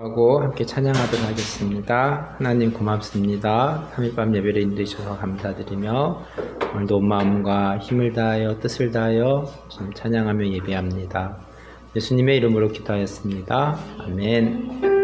하고 함께 찬양하도록 하겠습니다. 하나님 고맙습니다. 3일 밤 예배를 인도해주셔서 감사드리며 오늘도 온 마음과 힘을 다하여 뜻을 다하여 좀 찬양하며 예배합니다. 예수님의 이름으로 기도하였습니다. 아멘.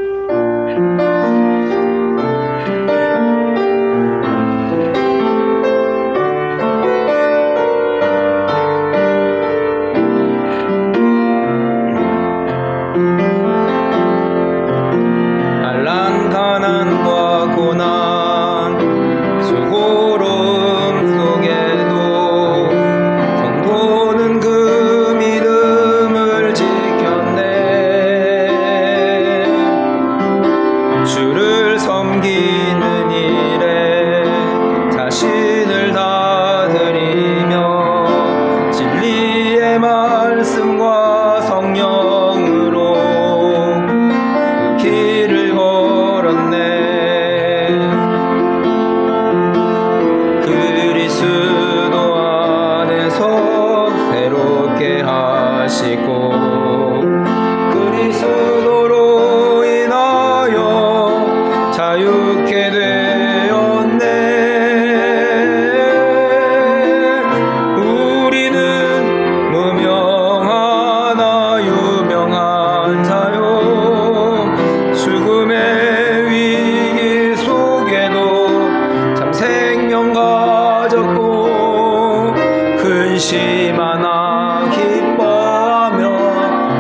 근심하나 기뻐하며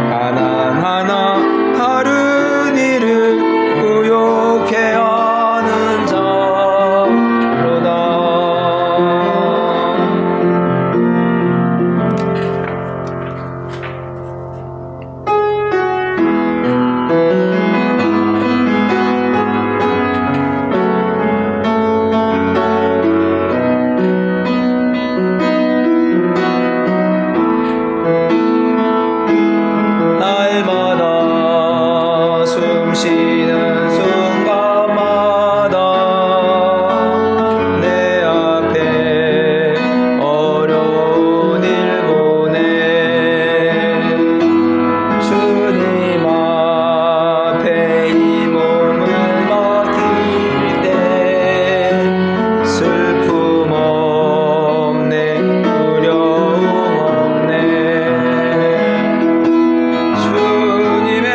가난하나 다른 이를 의욕해 하는 자로다. 쉬는 순간마다 내 앞에 어려운 일 보내 주님 앞에 이 몸을 맡길 때 슬픔 없네 두려움 없네 주님의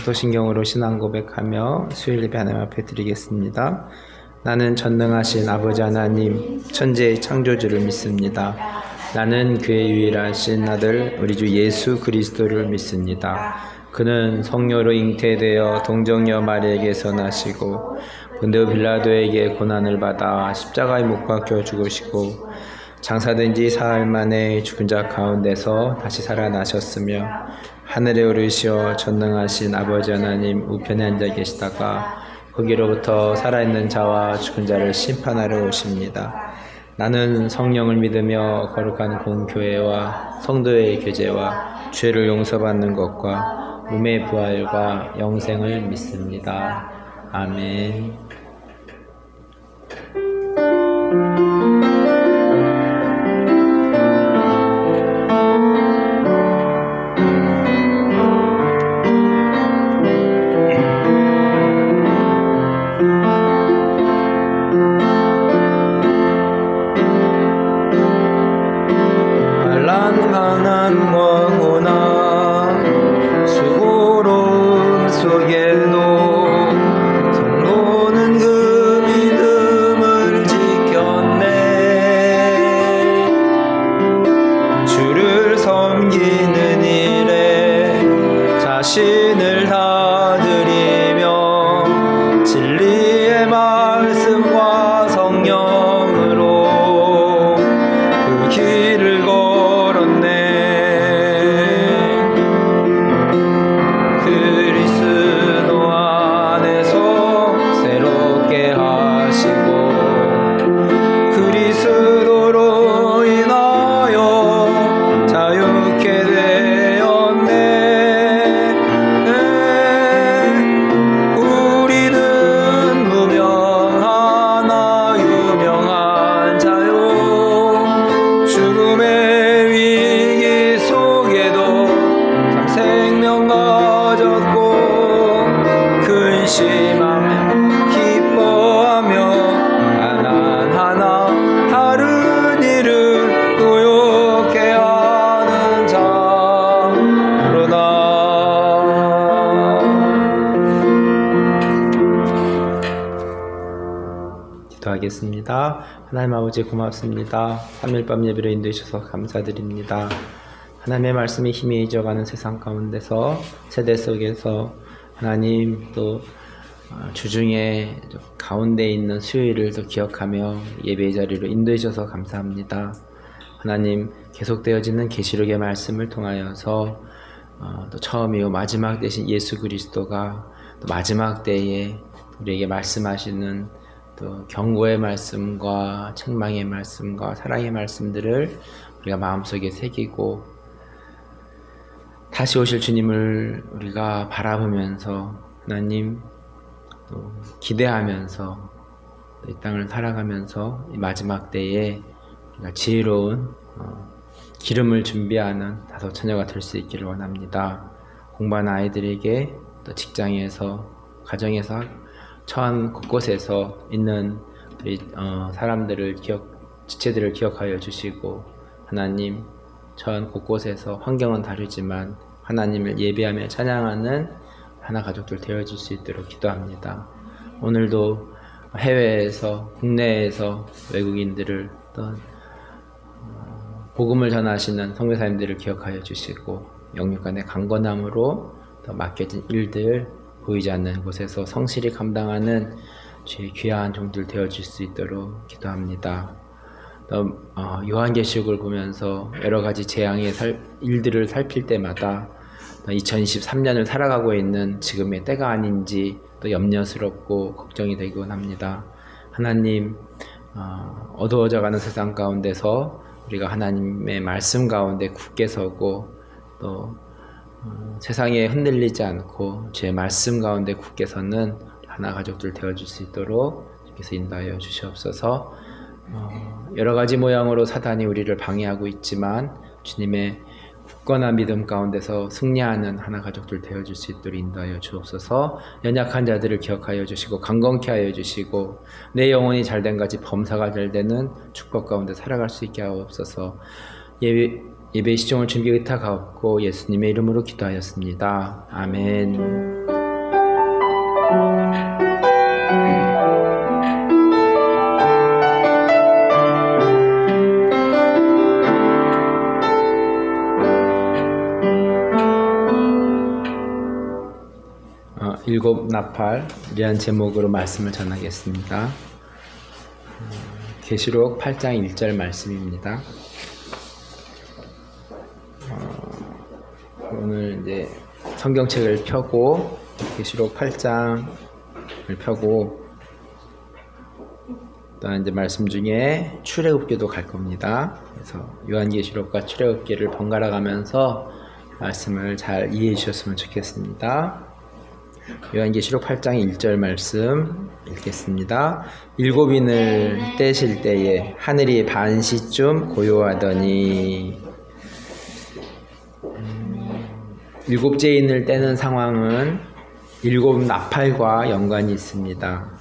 도신경으로 신앙 고백하며 수요일 예배 하나님 앞에 드리겠습니다. 나는 전능하신 아버지 하나님 천지의 창조주를 믿습니다. 나는 그의 유일하신 아들 우리 주 예수 그리스도를 믿습니다. 그는 성녀로 잉태되어 동정녀 마리에게서 나시고 본디오 빌라도에게 고난을 받아 십자가에 못 박혀 죽으시고 장사된 지 사흘 만에 죽은 자 가운데서 다시 살아나셨으며 하늘에 오르시어 전능하신 아버지 하나님 우편에 앉아 계시다가 거기로부터 살아있는 자와 죽은 자를 심판하러 오십니다. 나는 성령을 믿으며 거룩한 공교회와 성도의 교제와 죄를 용서받는 것과 몸의 부활과 영생을 믿습니다. 아멘. 자신을 다드리며 진리의 말씀과 성령으로 그 길을 걸었네. 그리스도 안에서 새롭게 하시고 그리스도로 인하여 자유케 되었네. 심하며 기뻐하며 하나하나 다른 일을 노력해 하는 자로다. 기도하겠습니다. 하나님 아버지 고맙습니다. 3일 밤 예배로 인도해 주셔서 감사드립니다. 하나님의 말씀이 힘이 잊어가는 세상 가운데서 세대 속에서 하나님 또 주중에 가운데 있는 수요일을 더 기억하며 예배의 자리로 인도해 주셔서 감사합니다. 하나님 계속되어지는 계시록의 말씀을 통하여서 또 처음이요 마지막 되신 예수 그리스도가 또 마지막 때에 우리에게 말씀하시는 또 경고의 말씀과 책망의 말씀과 사랑의 말씀들을 우리가 마음속에 새기고 다시 오실 주님을 우리가 바라보면서 하나님 또 기대하면서 이 땅을 살아가면서 이 마지막 때에 우리가 지혜로운 기름을 준비하는 다섯 처녀가 될 수 있기를 원합니다. 공부하는 아이들에게 또 직장에서 가정에서 처한 곳곳에서 있는 우리 사람들을 지체들을 기억하여 주시고 하나님 처한 곳곳에서 환경은 다르지만 하나님을 예배하며 찬양하는 하나 가족들 되어줄 수 있도록 기도합니다. 오늘도 해외에서 국내에서 외국인들을 또 복음을 전하시는 선교사님들을 기억하여 주시고 영육간의 강건함으로 또 맡겨진 일들 보이지 않는 곳에서 성실히 감당하는 주의 귀한 종들 되어줄 수 있도록 기도합니다. 또 요한계시록을 보면서 여러 가지 재앙의 일들을 살필 때마다 2023년을 살아가고 있는 지금의 때가 아닌지 또 염려스럽고 걱정이 되곤 합니다. 하나님 어두워져가는 세상 가운데서 우리가 하나님의 말씀 가운데 굳게 서고 또 세상에 흔들리지 않고 주의 말씀 가운데 굳게 서는 하나 가족들 되어줄 수 있도록 주께서 인도하여 주시옵소서. 여러 가지 모양으로 사단이 우리를 방해하고 있지만 주님의 굳건한 믿음 가운데서 승리하는 하나 가족들 되어줄 수 있도록 인도하여 주옵소서. 연약한 자들을 기억하여 주시고 강건케 하여 주시고 내 영혼이 잘된 같이 범사가 잘되는 축복 가운데 살아갈 수 있게 하옵소서. 예배 시종을 준비 의탁하옵고 예수님의 이름으로 기도하였습니다. 아멘. 일곱 나팔이란 제목으로 말씀을 전하겠습니다. 계시록 8장 1절 말씀입니다. 오늘 이제 성경책을 펴고 계시록 8장을 펴고 또한 이제 말씀 중에 출애굽기도 갈 겁니다. 그래서 요한계시록과 출애굽기를 번갈아 가면서 말씀을 잘 이해해 주셨으면 좋겠습니다. 요한계시록 8장 1절 말씀 읽겠습니다. 일곱 인을 떼실 때에 하늘이 반시쯤 고요하더니 일곱째 인을 떼는 상황은 일곱 나팔과 연관이 있습니다.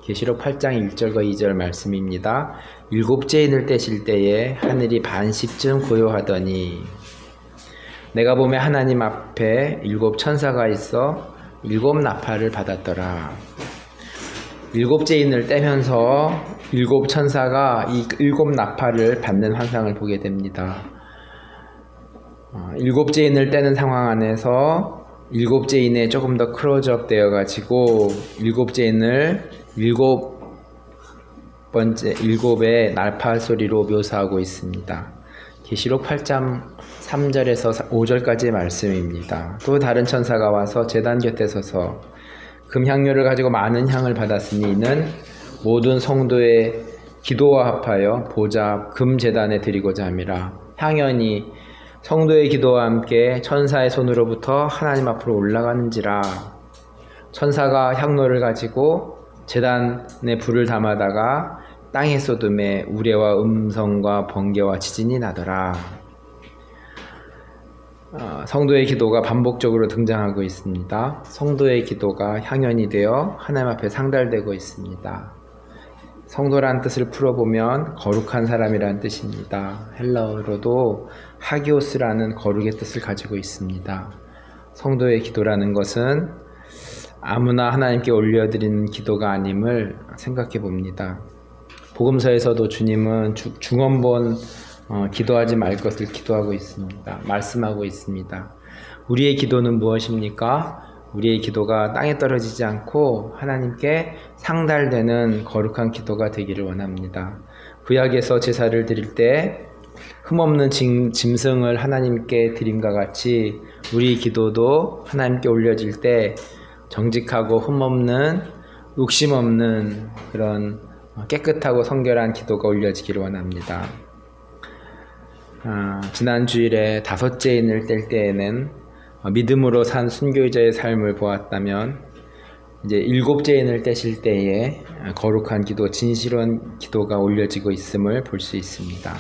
계시록 8장 1절과 2절 말씀입니다. 일곱째 인을 떼실 때에 하늘이 반시쯤 고요하더니 내가 보매 하나님 앞에 일곱 천사가 있어 일곱 나팔을 받았더라. 일곱째 인을 떼면서 일곱 천사가 이 일곱 나팔을 받는 환상을 보게 됩니다. 일곱째 인을 떼는 상황 안에서 일곱째 인에 조금 더 클로즈업 되어 가지고 일곱째 인을 일곱의 나팔 소리로 묘사하고 있습니다. 계시록 8장 3절에서 5절까지의 말씀입니다. 또 다른 천사가 와서 제단 곁에 서서 금향료를 가지고 많은 향을 받았으니 이는 모든 성도의 기도와 합하여 보좌 금제단에 드리고자 함이라. 향연이 성도의 기도와 함께 천사의 손으로부터 하나님 앞으로 올라가는지라. 천사가 향로를 가지고 제단에 불을 담아다가 땅에 쏟음에 우레와 음성과 번개와 지진이 나더라. 성도의 기도가 반복적으로 등장하고 있습니다. 성도의 기도가 향연이 되어 하나님 앞에 상달되고 있습니다. 성도란 뜻을 풀어보면 거룩한 사람이란 뜻입니다. 헬라어로도 하기오스라는 거룩의 뜻을 가지고 있습니다. 성도의 기도라는 것은 아무나 하나님께 올려드리는 기도가 아님을 생각해 봅니다. 복음서에서도 주님은 중언본 기도하지 말 것을 기도하고 있습니다. 말씀하고 있습니다. 우리의 기도는 무엇입니까? 우리의 기도가 땅에 떨어지지 않고 하나님께 상달되는 거룩한 기도가 되기를 원합니다. 구약에서 제사를 드릴 때 흠없는 짐승을 하나님께 드림과 같이 우리 기도도 하나님께 올려질 때 정직하고 흠없는 욕심 없는 그런 깨끗하고 성결한 기도가 올려지기를 원합니다. 지난 주일에 다섯째 인을 뗄 때에는 믿음으로 산 순교자의 삶을 보았다면 이제 일곱째 인을 떼실 때에 거룩한 기도, 진실한 기도가 올려지고 있음을 볼 수 있습니다.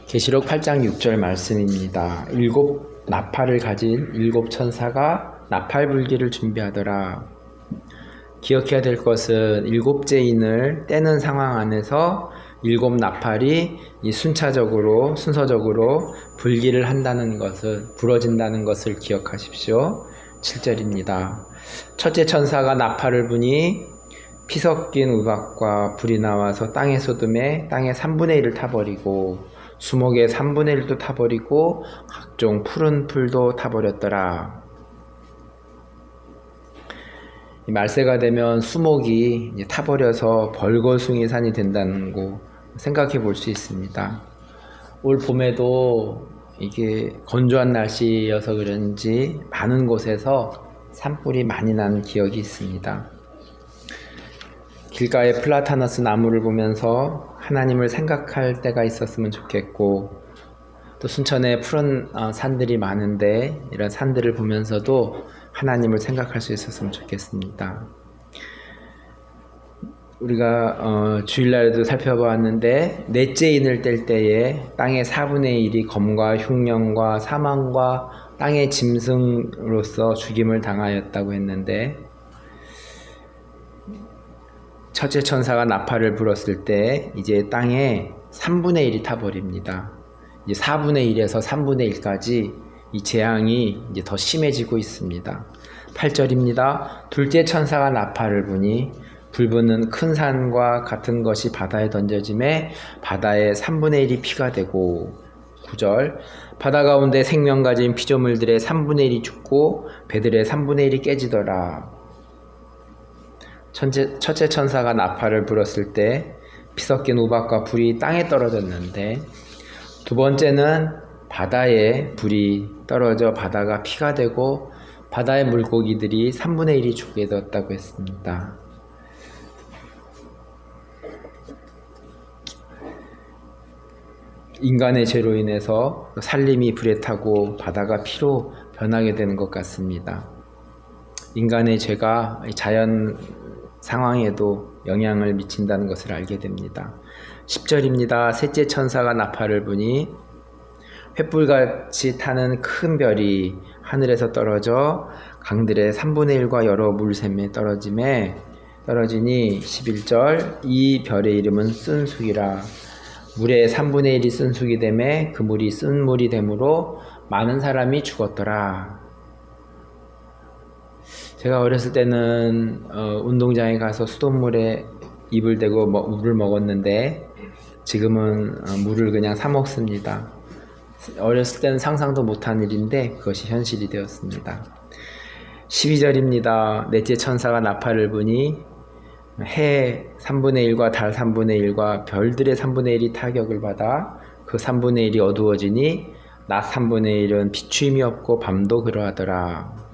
계시록 8장 6절 말씀입니다. 일곱 나팔을 가진 일곱 천사가 나팔 불기를 준비하더라. 기억해야 될 것은 일곱째 인을 떼는 상황 안에서 일곱 나팔이 순서적으로 불기를 한다는 것을, 부러진다는 것을 기억하십시오. 7절입니다. 첫째 천사가 나팔을 부니 피 섞인 우박과 불이 나와서 땅에 쏟음에 땅의 3분의 1을 타버리고 수목의 3분의 1도 타버리고 각종 푸른 풀도 타버렸더라. 말세가 되면 수목이 이제 타버려서 벌거숭이 산이 된다는 거 생각해 볼 수 있습니다. 올 봄에도 이게 건조한 날씨여서 그런지 많은 곳에서 산불이 많이 난 기억이 있습니다. 길가에 플라타너스 나무를 보면서 하나님을 생각할 때가 있었으면 좋겠고, 또 순천에 푸른 산들이 많은데 이런 산들을 보면서도 하나님을 생각할 수 있었으면 좋겠습니다. 우리가 주일날에도 살펴보았는데 넷째 인을 뗄 때에 땅의 4분의 1이 검과 흉년과 사망과 땅의 짐승으로서 죽임을 당하였다고 했는데, 첫째 천사가 나팔을 불었을 때 이제 땅에 3분의 1이 타버립니다. 이제 4분의 1에서 3분의 1까지 이 재앙이 이제 더 심해지고 있습니다. 8절입니다. 둘째 천사가 나팔을 부니 불붙는 큰 산과 같은 것이 바다에 던져짐에 바다의 3분의 1이 피가 되고, 9절 바다 가운데 생명 가진 피조물들의 3분의 1이 죽고 배들의 3분의 1이 깨지더라. 첫째 천사가 나팔을 불었을 때 피 섞인 우박과 불이 땅에 떨어졌는데, 두 번째는 바다에 불이 떨어져 바다가 피가 되고 바다의 물고기들이 3분의 1이 죽게 되었다고 했습니다. 인간의 죄로 인해서 산림이 불에 타고 바다가 피로 변하게 되는 것 같습니다. 인간의 죄가 자연 상황에도 영향을 미친다는 것을 알게 됩니다. 10절입니다. 셋째 천사가 나팔을 부니 횃불같이 타는 큰 별이 하늘에서 떨어져 강들의 3분의 1과 여러 물샘에 떨어지니 11절 이 별의 이름은 쓴쑥이라. 물의 3분의 1이 쓴쑥이 되매 그 물이 쓴 물이 되므로 많은 사람이 죽었더라. 제가 어렸을 때는 운동장에 가서 수돗물에 입을 대고 물을 먹었는데 지금은 물을 그냥 사 먹습니다. 어렸을 때는 상상도 못한 일인데 그것이 현실이 되었습니다. 12절입니다. 넷째 천사가 나팔을 부니 해 3분의 1과 달 3분의 1과 별들의 3분의 1이 타격을 받아 그 3분의 1이 어두워지니 낮 3분의 1은 비추임이 없고 밤도 그러하더라.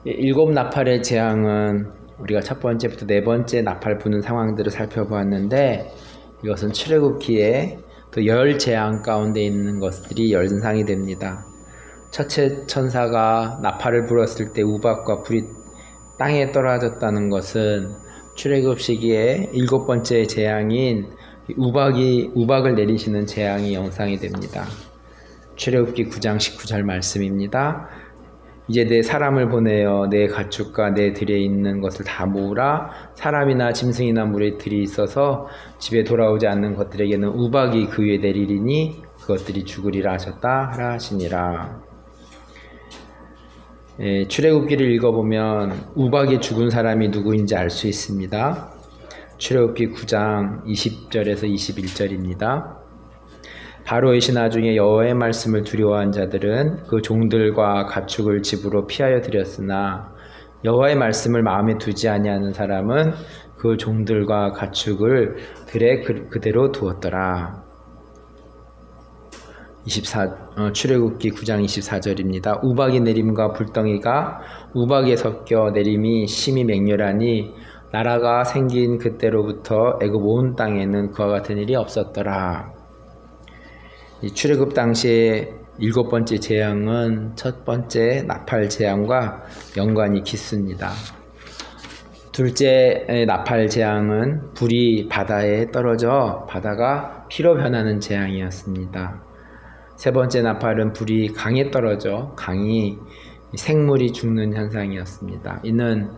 7 나팔의 재앙은 우리가 첫 번째부터 네 번째 나팔 부는 상황들을 살펴보았는데, 이것은 출애굽기에 또 열 재앙 가운데 있는 것들이 연상이 됩니다. 첫째 천사가 나팔을 불었을 때 우박과 불이 땅에 떨어졌다는 것은 출애굽 시기에 7번째 재앙인 우박을 내리시는 재앙이 연상이 됩니다. 출애굽기 9장 19절 말씀입니다. 이제 내 사람을 보내어 내 가축과 내 들에 있는 것을 다 모으라. 사람이나 짐승이나 물에 들이 있어서 집에 돌아오지 않는 것들에게는 우박이 그 위에 내리리니 그것들이 죽으리라 하셨다 하라 하시니라. 출애굽기를 읽어보면 우박에 죽은 사람이 누구인지 알 수 있습니다. 출애굽기 9장 20절에서 21절입니다. 바로의 신하 중에 여호와의 말씀을 두려워한 자들은 그 종들과 가축을 집으로 피하여 들였으나 여호와의 말씀을 마음에 두지 아니하는 사람은 그 종들과 가축을 들에 그대로 두었더라. 출애굽기 9장 24절입니다. 우박이 내림과 불덩이가 우박에 섞여 내림이 심히 맹렬하니 나라가 생긴 그때로부터 애굽 온 땅에는 그와 같은 일이 없었더라. 이 출애굽 당시에 7번째 재앙은 첫 번째 나팔 재앙과 연관이 깊습니다. 둘째 나팔 재앙은 불이 바다에 떨어져 바다가 피로 변하는 재앙이었습니다. 세 번째 나팔은 불이 강에 떨어져 강이 생물이 죽는 현상이었습니다. 이는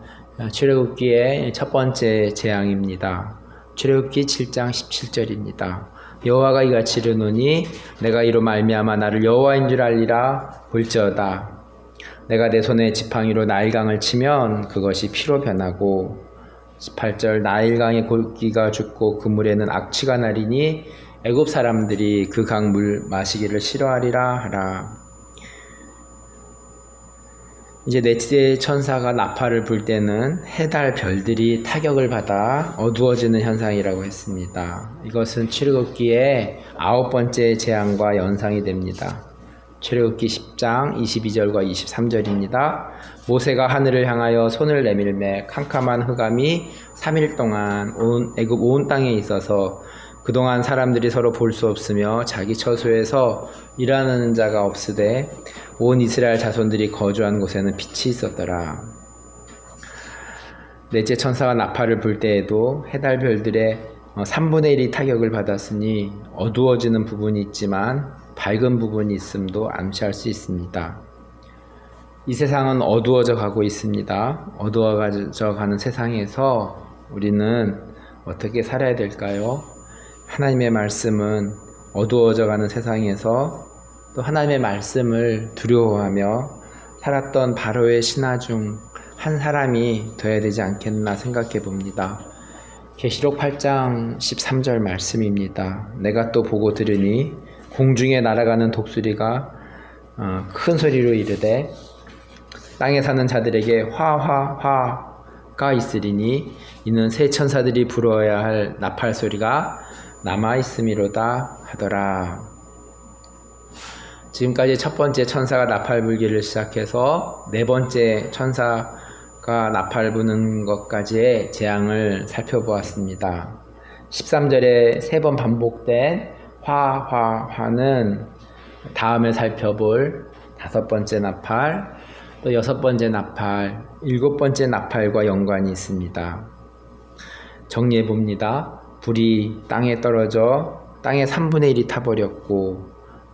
출애굽기의 첫 번째 재앙입니다. 출애굽기 7장 17절입니다. 여호와가 이같이 이르노니 내가 이로 말미암아 나를 여호와인 줄 알리라. 볼지어다 내가 내 손에 지팡이로 나일강을 치면 그것이 피로 변하고 18절 나일강의 골기가 죽고 그 물에는 악취가 나리니 애굽 사람들이 그 강물 마시기를 싫어하리라 하라. 이제 넷째 천사가 나팔을 불 때는 해달 별들이 타격을 받아 어두워지는 현상이라고 했습니다. 이것은 출애굽기의 9번째 재앙과 연상이 됩니다. 출애굽기 10장 22절과 23절입니다. 모세가 하늘을 향하여 손을 내밀매 캄캄한 흑암이 3일 동안 애굽 온 땅에 있어서 그동안 사람들이 서로 볼 수 없으며 자기 처소에서 일하는 자가 없으되 온 이스라엘 자손들이 거주한 곳에는 빛이 있었더라. 넷째 천사가 나팔을 불 때에도 해달 별들의 3분의 1이 타격을 받았으니 어두워지는 부분이 있지만 밝은 부분이 있음도 암시할 수 있습니다. 이 세상은 어두워져 가고 있습니다. 어두워져 가는 세상에서 우리는 어떻게 살아야 될까요? 하나님의 말씀은 어두워져 가는 세상에서 또 하나님의 말씀을 두려워하며 살았던 바로의 신하 중 한 사람이 되어야 되지 않겠나 생각해 봅니다. 계시록 8장 13절 말씀입니다. 내가 또 보고 들으니 공중에 날아가는 독수리가 큰 소리로 이르되 땅에 사는 자들에게 화화화가 있으리니 이는 새 천사들이 불어야 할 나팔 소리가 남아 있음이로다 하더라. 지금까지 첫 번째 천사가 나팔 불기를 시작해서 네 번째 천사가 나팔 부는 것까지의 재앙을 살펴보았습니다. 13절에 3번 반복된 화화화는 다음에 살펴볼 5번째 나팔, 또 6번째 나팔, 7번째 나팔과 연관이 있습니다. 정리해 봅니다. 불이 땅에 떨어져 땅의 3분의 1이 타버렸고,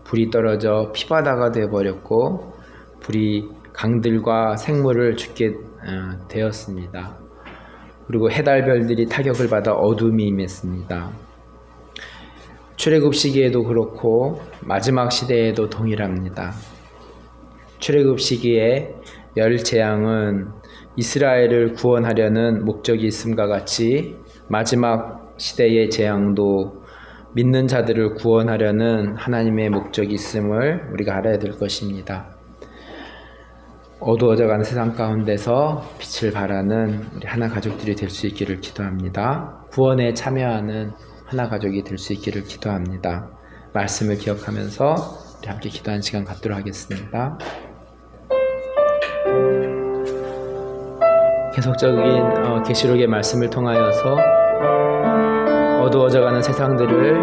불이 떨어져 피바다가 되어버렸고, 불이 강들과 생물을 죽게 되었습니다. 그리고 해달별들이 타격을 받아 어둠이 임했습니다. 출애굽 시기에도 그렇고 마지막 시대에도 동일합니다. 출애굽 시기에 열 재앙은 이스라엘을 구원하려는 목적이 있음과 같이 마지막 시대의 재앙도 믿는 자들을 구원하려는 하나님의 목적이 있음을 우리가 알아야 될 것입니다. 어두워져가는 세상 가운데서 빛을 발하는 우리 하나 가족들이 될 수 있기를 기도합니다. 구원에 참여하는 하나 가족이 될 수 있기를 기도합니다. 말씀을 기억하면서 우리 함께 기도하는 시간 갖도록 하겠습니다. 계속적인 계시록의 말씀을 통하여서 어두워져가는 세상들을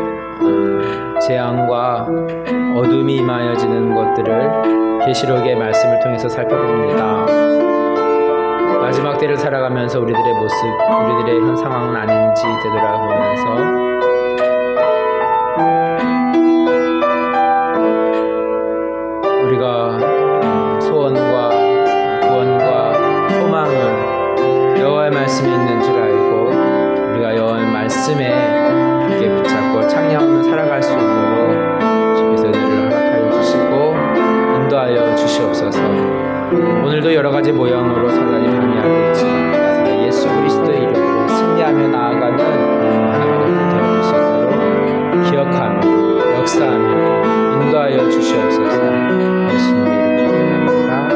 재앙과 어둠이 임하여지는 것들을 계시록의 말씀을 통해서 살펴봅니다. 마지막 때를 살아가면서 우리들의 모습, 우리들의 현 상황은 아닌지 되돌아보면서 우리가 소원과 구원과 소망은 여호와의 말씀에 있는 줄 알고 우리가 여호와의 말씀에 굳게 붙잡고 창념하며 살아갈 수 있도록 주께서 은혜를 허락하여 주시고 인도하여 주시옵소서. 오늘도 여러 가지 모양으로 사단이 방해하고 있지만 예수 그리스도의 이름으로 승리하며 나아가는 하나님의 되어질 수 있도록 기억하며 역사하며 인도하여 주시옵소서. 예수님의 이름으로 기도합니다.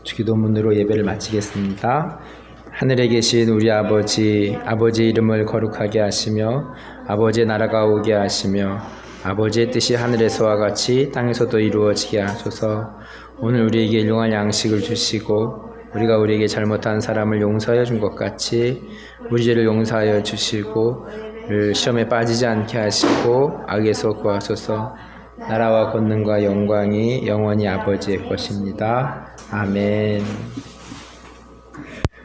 기도문으로 예배를 마치겠습니다. 하늘에 계신 우리 아버지, 아버지의 이름을 거룩하게 하시며 아버지의 나라가 오게 하시며 아버지의 뜻이 하늘에서와 같이 땅에서도 이루어지게 하소서. 오늘 우리에게 일용할 양식을 주시고 우리가 우리에게 잘못한 사람을 용서하여 준 것 같이 우리 죄를 용서하여 주시고 시험에 빠지지 않게 하시고 악에서 구하소서. 나라와 권능과 영광이 영원히 아버지의 것입니다. 아멘.